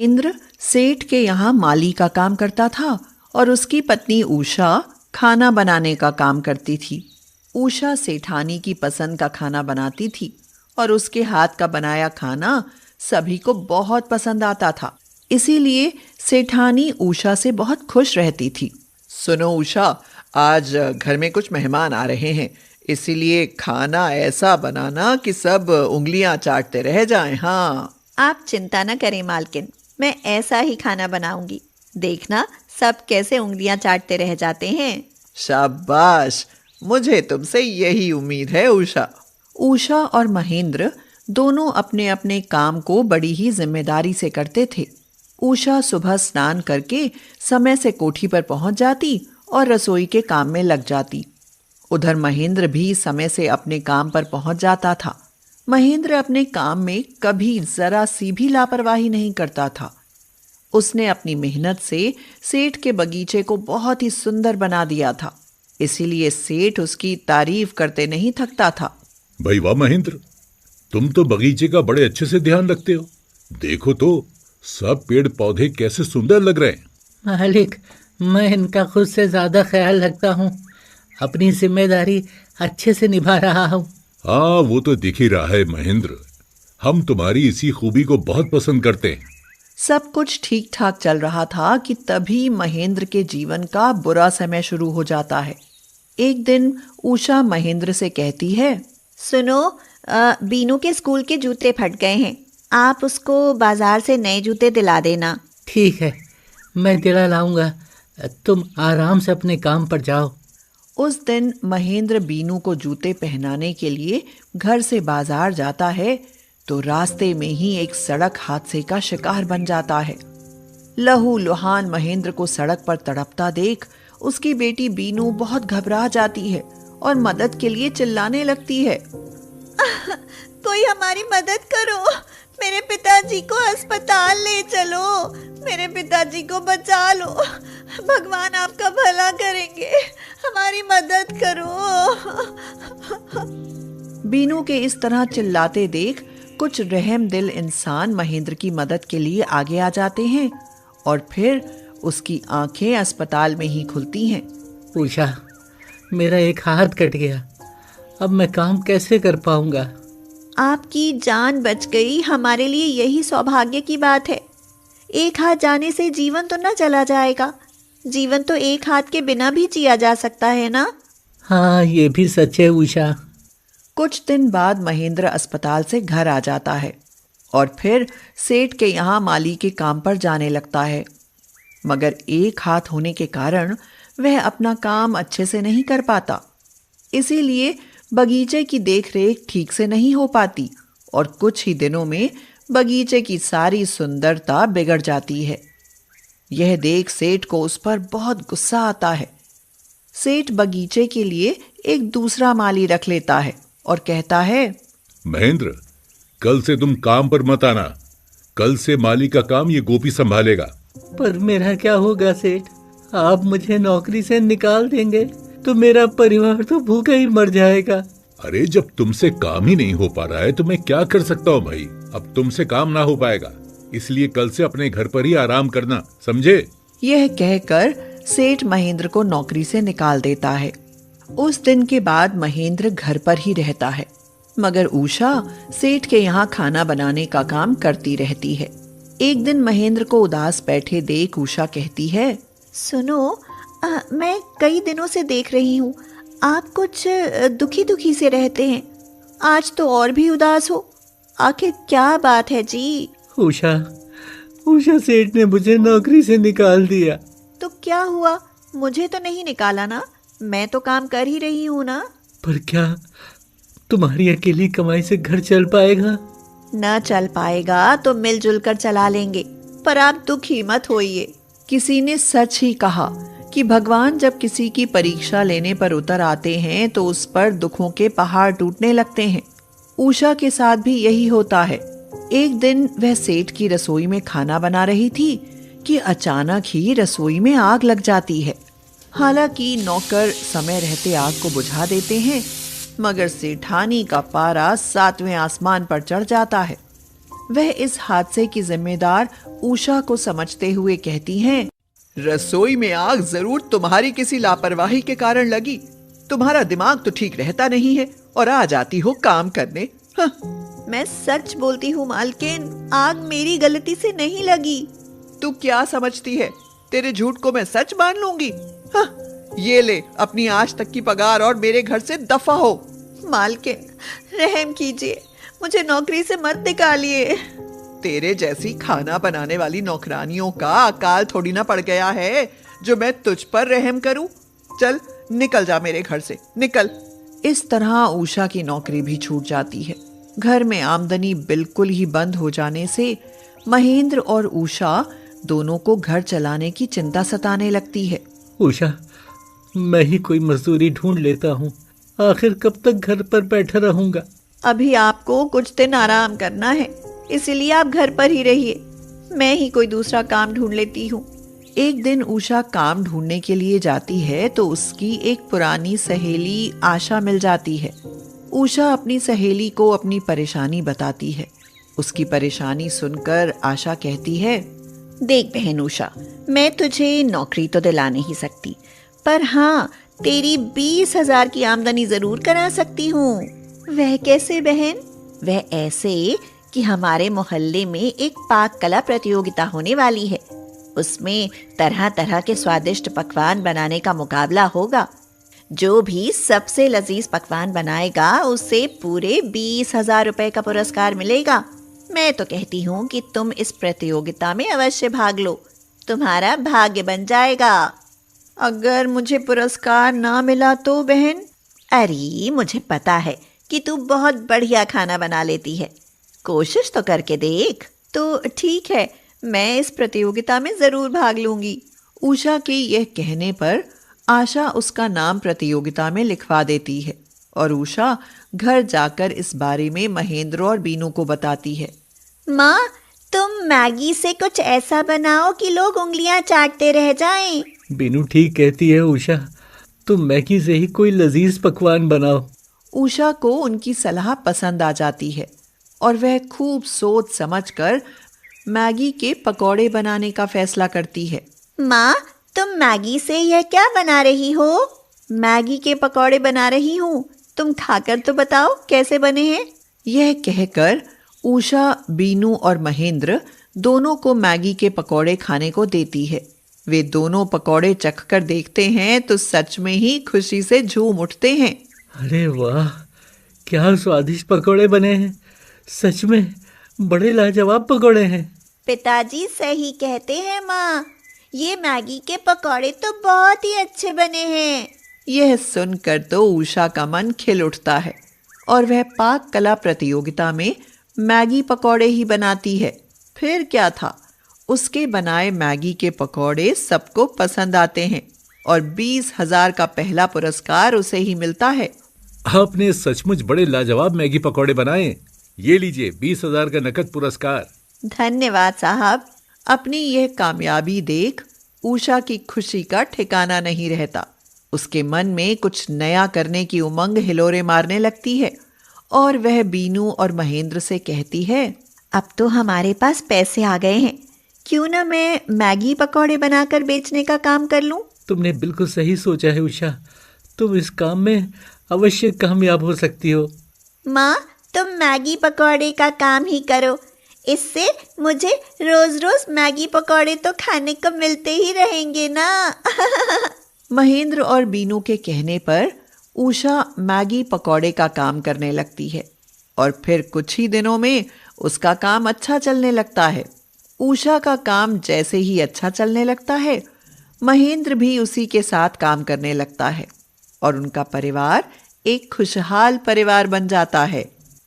इंद्र सेठ के यहाँ माली का काम करता था और उसकी पत्नी उषा खाना बनाने का काम करती थी। उषा सेठानी की पसंद का खाना बनाती थी और उसके हाथ का बनाया खाना सभी को बहुत पसंद आता था। इसीलिए सेठानी उषा से बहुत खुश रहती थी। सुनो उषा, आज घर में कुछ मेहमान आ रहे हैं, इसीलिए खाना ऐसा बनाना कि सब उंगलियां चाटते रह जाएं। हाँ, आप चिंता न करें मालकिन, मैं ऐसा ही खाना बनाऊंगी। देखना सब कैसे उंगलियां चाटते रह जाते हैं। शाबाश, मुझे तुमसे यही उम्मीद है उषा। उषा और महेंद्र दोनों अपने अपने काम को बड़ी ही जिम्मेदारी से करते थे। उषा सुबह स्नान करके समय से कोठी पर पहुंच जाती और रसोई के काम में लग जाती। उधर महेंद्र भी समय से अपने काम पर पहुंच जाता था। महेंद्र अपने काम में कभी जरा सी भी लापरवाही नहीं करता था। उसने अपनी मेहनत से सेठ के बगीचे को बहुत ही सुंदर बना दिया था, इसीलिए सेठ उसकी तारीफ करते नहीं थकता था। भाई वाह महेंद्र, तुम तो बगीचे का बड़े अच्छे से ध्यान रखते हो। देखो तो सब पेड़ पौधे कैसे सुंदर लग रहे हैं। मालिक, मैं इनका खुद से ज्यादा ख्याल रखता हूँ। अपनी जिम्मेदारी अच्छे से निभा रहा हूँ। हाँ, वो तो दिख ही रहा है महेंद्र। हम तुम्हारी इसी खूबी को बहुत पसंद करते हैं। सब कुछ ठीक ठाक चल रहा था कि तभी महेंद्र के जीवन का बुरा समय शुरू हो जाता है। एक दिन उषा महेंद्र से कहती है, सुनो, बीनू के स्कूल के जूते फट गए हैं, आप उसको बाजार से नए जूते दिला देना। ठीक है, मैं दिला लाऊंगा। तुम आराम से अपने काम पर जाओ। उस दिन महेंद्र बीनू को जूते पहनाने के लिए घर से बाजार जाता है तो रास्ते में ही एक सड़क हादसे का शिकार बन जाता है। लहू लुहान महेंद्र को सड़क पर तड़पता देख उसकी बेटी बीनू बहुत घबरा जाती है और मदद के लिए चिल्लाने लगती है। कोई हमारी मदद करो, मेरे पिताजी को अस्पताल ले चलो, मेरे पिताजी को बचा लो, भगवान आपका भला करेंगे, हमारी मदद करो। बीनू के इस तरह चिल्लाते देख कुछ रहम दिल इंसान महेंद्र की मदद के लिए आगे आ जाते हैं और फिर उसकी आंखें अस्पताल में ही खुलती हैं। उषा, मेरा एक हाथ कट गया, अब मैं काम कैसे कर पाऊंगा। आपकी जान बच गई, हमारे लिए यही सौभाग्य की बात है। एक हाथ जाने से जीवन तो न चला जाएगा, जीवन तो एक हाथ के बिना भी जिया जा सकता है ना। हाँ, ये भी सच है उषा। कुछ दिन बाद महेंद्र अस्पताल से घर आ जाता है और फिर सेठ के यहाँ माली के काम पर जाने लगता है। मगर एक हाथ होने के कारण वह अपना काम अच्छे से नहीं कर पाता, इसीलिए बगीचे की देखरेख ठीक से नहीं हो पाती और कुछ ही दिनों में बगीचे की सारी सुंदरता बिगड़ जाती है। यह देख सेठ को उस पर बहुत गुस्सा आता है। सेठ बगीचे के लिए एक दूसरा माली रख लेता है और कहता है, महेंद्र, कल से तुम काम पर मत आना। कल से माली का काम ये गोपी संभालेगा। पर मेरा क्या होगा सेठ? आप मुझे नौकरी से निकाल देंगे तो मेरा परिवार तो भूखा ही मर जाएगा। अरे, जब तुमसे काम ही नहीं हो पा रहा है तो मैं क्या कर सकता हूँ भाई। अब तुमसे काम ना हो पाएगा, इसलिए कल से अपने घर पर ही आराम करना, समझे? यह कहकर सेठ महेंद्र को नौकरी से निकाल देता है। उस दिन के बाद महेंद्र घर पर ही रहता है, मगर उषा सेठ के यहाँ खाना बनाने का काम करती रहती है। एक दिन महेंद्र को उदास बैठे देख उषा कहती है, सुनो, मैं कई दिनों से देख रही हूँ आप कुछ दुखी दुखी से रहते हैं। आज तो और भी उदास हो, आखिर क्या बात है जी? उषा, सेठ ने मुझे नौकरी से निकाल दिया। तो क्या हुआ? मुझे तो नहीं निकाला ना, मैं तो काम कर ही रही हूँ ना। पर क्या तुम्हारी अकेली कमाई से घर चल पाएगा? न चल पाएगा तो मिलजुल कर चला लेंगे, पर आप दुखी मत होइए। किसी ने सच ही कहा कि भगवान जब किसी की परीक्षा लेने पर उतर आते हैं तो उस पर दुखों के पहाड़ टूटने लगते हैं। उषा के साथ भी यही होता है। एक दिन वह सेठ की रसोई में खाना बना रही थी कि अचानक ही रसोई में आग लग जाती है। हालांकि नौकर समय रहते आग को बुझा देते हैं, मगर सेठानी का पारा 7वें आसमान पर चढ़ जाता है। वह इस हादसे की जिम्मेदार उषा को समझते हुए कहती हैं, रसोई में आग जरूर तुम्हारी किसी लापरवाही के कारण लगी। तुम्हारा दिमाग तो ठीक रहता नहीं है और आ जाती हो काम करने। मैं सच बोलती हूँ मालकिन, आग मेरी गलती से नहीं लगी। तू क्या समझती है, तेरे झूठ को मैं सच मान लूंगी? ये ले अपनी आज तक की पगार और मेरे घर से दफा हो। मालकिन रहम कीजिए, मुझे नौकरी से मत निकालिए। तेरे जैसी खाना बनाने वाली नौकरानियों का अकाल थोड़ी ना पड़ गया है जो मैं तुझ पर रहम करूं। चल निकल जा मेरे घर से, निकल। इस तरह उषा की नौकरी भी छूट जाती है। घर में आमदनी बिल्कुल ही बंद हो जाने से महेंद्र और उषा दोनों को घर चलाने की चिंता सताने लगती है। उषा, मैं ही कोई मजदूरी ढूंढ लेता हूँ। आखिर कब तक घर पर बैठा रहूंगा? अभी आपको कुछ दिन आराम करना है, इसलिए आप घर पर ही रहिए। मैं ही कोई दूसरा काम ढूंढ लेती हूँ। एक दिन उषा काम ढूंढने के लिए जाती है तो उसकी एक पुरानी सहेली आशा मिल जाती है। उषा अपनी सहेली को अपनी परेशानी बताती है। उसकी परेशानी सुनकर आशा कहती है, देख बहन उषा, मैं तुझे नौकरी तो दिला नहीं सकती, पर हाँ तेरी 20,000 की आमदनी जरूर करा सकती हूँ। वह कैसे बहन? वह ऐसे कि हमारे मोहल्ले में एक पाक कला प्रतियोगिता होने वाली है। उसमें तरह तरह के स्वादिष्ट पकवान बनाने का मुकाबला होगा। जो भी सबसे लजीज पकवान बनाएगा उसे पूरे 20,000 रुपए का पुरस्कार मिलेगा। मैं तो कहती हूँ कि तुम इस प्रतियोगिता में अवश्य भाग लो, तुम्हारा भाग्य बन जाएगा। अगर मुझे पुरस्कार ना मिला तो बहन? अरे मुझे पता है कि तू बहुत बढ़िया खाना बना लेती है, कोशिश तो करके देख। तो ठीक है, मैं इस प्रतियोगिता में जरूर भाग लूंगी। उषा के यह कहने पर आशा उसका नाम प्रतियोगिता में लिखवा देती है और उषा घर जाकर इस बारे में महेंद्र और बीनू को बताती है। माँ, तुम मैगी से कुछ ऐसा बनाओ कि लोग उंगलियां चाटते रह जाएं। बीनू ठीक कहती है उषा, तुम मैगी से ही कोई लजीज पकवान बनाओ। उषा को उनकी सलाह पसंद आ जाती है और वह खूब सोच समझकर मैगी के पकौड़े बनाने का फैसला करती है। माँ, तुम मैगी से यह क्या बना रही हो? मैगी के पकौड़े बना रही हूँ, तुम खाकर तो बताओ कैसे बने हैं। यह कहकर उषा, बीनू और महेंद्र दोनों को मैगी के पकौड़े खाने को देती है। वे दोनों पकौड़े चखकर देखते हैं तो सच में ही खुशी से झूम उठते हैं। अरे वाह, क्या स्वादिष्ट पकौड़े बने हैं। सच में बड़े लाजवाब पकौड़े हैं। पिताजी सही कहते हैं माँ, ये मैगी के पकौड़े तो बहुत ही अच्छे बने हैं। यह सुनकर तो उषा का मन खिल उठता है और वह पाक कला प्रतियोगिता में मैगी पकौड़े ही बनाती है। फिर क्या था, उसके बनाए मैगी के पकौड़े सबको पसंद आते हैं और 20,000 का पहला पुरस्कार उसे ही मिलता है। आपने सचमुच बड़े लाजवाब मैगी पकौड़े बनाए। ये लीजिए 20,000 का नकद पुरस्कार। धन्यवाद साहब। अपनी यह कामयाबी देख उषा की खुशी का ठिकाना नहीं रहता। उसके मन में कुछ नया करने की उमंग हिलोरे मारने लगती है और वह बीनू और महेंद्र से कहती है, अब तो हमारे पास पैसे आ गए हैं, क्यों ना मैं मैगी पकौड़े बनाकर बेचने का काम कर लूं? तुमने बिल्कुल सही सोचा है उषा, तुम इस काम में अवश्य कामयाब हो सकती हो। माँ, तुम मैगी पकौड़े का काम ही करो, इससे मुझे रोज रोज मैगी पकौड़े तो खाने को मिलते ही रहेंगे ना। महेंद्र और बीनू के कहने पर उषा मैगी पकौड़े का काम करने लगती है और फिर कुछ ही दिनों में उसका काम अच्छा चलने लगता है। उषा का काम जैसे ही अच्छा चलने लगता है, महेंद्र भी उसी के साथ काम करने लगता है और उनका परिवार एक खुशहाल परिवार बन जाता है।